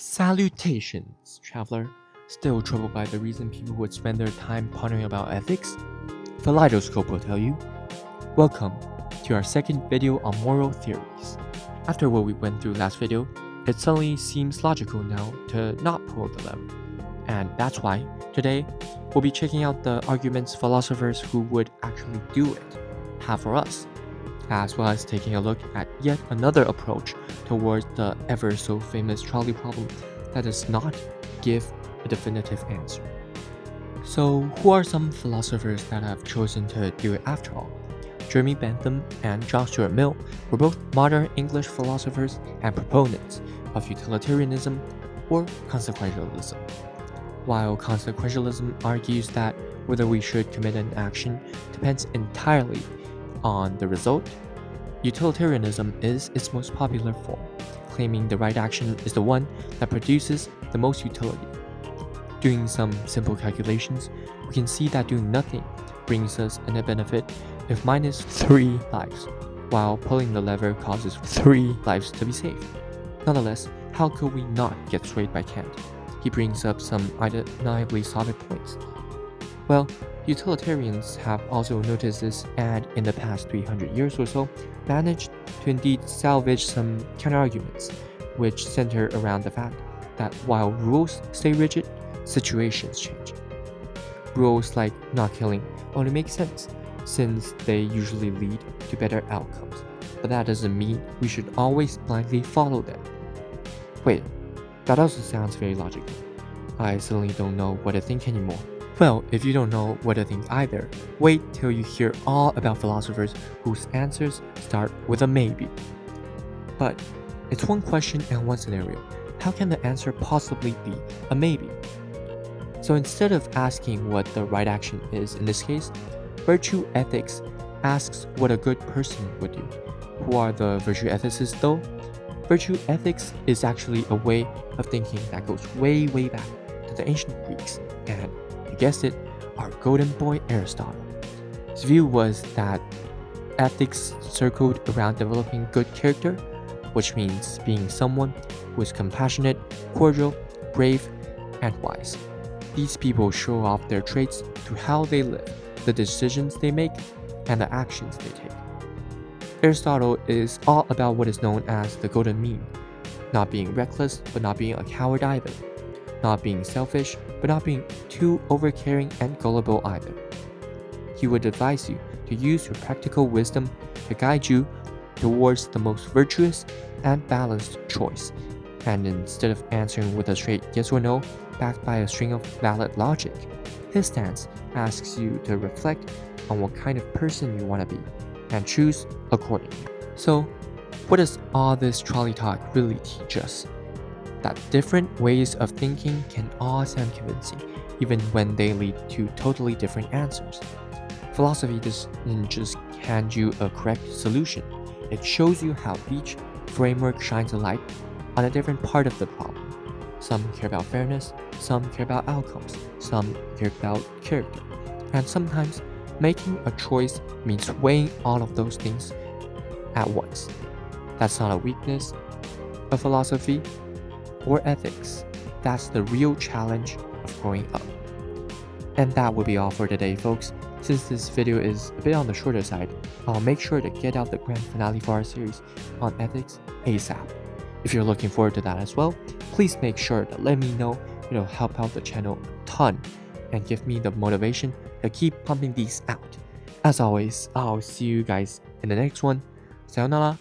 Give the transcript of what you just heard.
Salutations, traveler. Still troubled by the reason people would spend their time pondering about ethics? Kaleidoscope will tell you. Welcome to our second video on moral theories. After what we went through last video, it suddenly seems logical now to not pull the lever. And that's why, today, we'll be checking out the arguments philosophers who would actually do it have for us, as well as taking a look at yet another approach towards the ever so famous trolley problem that does not give a definitive answer. So, who are some philosophers that have chosen to do it after all? Jeremy Bentham and John Stuart Mill were both modern English philosophers and proponents of utilitarianism or consequentialism. While consequentialism argues that whether we should commit an action depends entirely on the result, utilitarianism is its most popular form, claiming the right action is the one that produces the most utility. Doing some simple calculations, we can see that doing nothing brings us a net benefit of minus 3 lives, while pulling the lever causes 3 lives to be saved. Nonetheless, how could we not get swayed by Kant? He brings up some undeniably solid points. Well, utilitarians have also noticed this and in the past 300 years or so managed to indeed salvage some counterarguments, which center around the fact that while rules stay rigid, situations change. Rules like not killing only make sense, since they usually lead to better outcomes, but that doesn't mean we should always blindly follow them. Wait, that also sounds very logical. I suddenly don't know what to think anymore. Well, if you don't know what to think either, wait till you hear all about philosophers whose answers start with a maybe. But it's one question and one scenario. How can the answer possibly be a maybe? So instead of asking what the right action is in this case, virtue ethics asks what a good person would do. Who are the virtue ethicists though? Virtue ethics is actually a way of thinking that goes way back to the ancient Greeks, and you guessed it, our golden boy Aristotle. His view was that ethics circled around developing good character, which means being someone who is compassionate, cordial, brave, and wise. These people show off their traits through how they live, the decisions they make, and the actions they take. Aristotle is all about what is known as the golden mean, not being reckless but not being a coward either, not being selfish but not being too overcaring and gullible either. He would advise you to use your practical wisdom to guide you towards the most virtuous and balanced choice, and instead of answering with a straight yes or no backed by a string of valid logic, his stance asks you to reflect on what kind of person you want to be and choose accordingly. So, what does all this trolley talk really teach us? That different ways of thinking can all sound convincing, even when they lead to totally different answers. Philosophy doesn't just hand you a correct solution, it shows you how each framework shines a light on a different part of the problem. Some care about fairness, some care about outcomes, some care about character, and sometimes making a choice means weighing all of those things at once. That's not a weakness of philosophy or ethics. That's the real challenge of growing up. And that will be all for today, folks. Since this video is a bit on the shorter side, I'll make sure to get out the grand finale for our series on ethics ASAP. If you're looking forward to that as well, please make sure to let me know. It'll help out the channel a ton and give me the motivation to keep pumping these out. As always, I'll see you guys in the next one. Sayonara.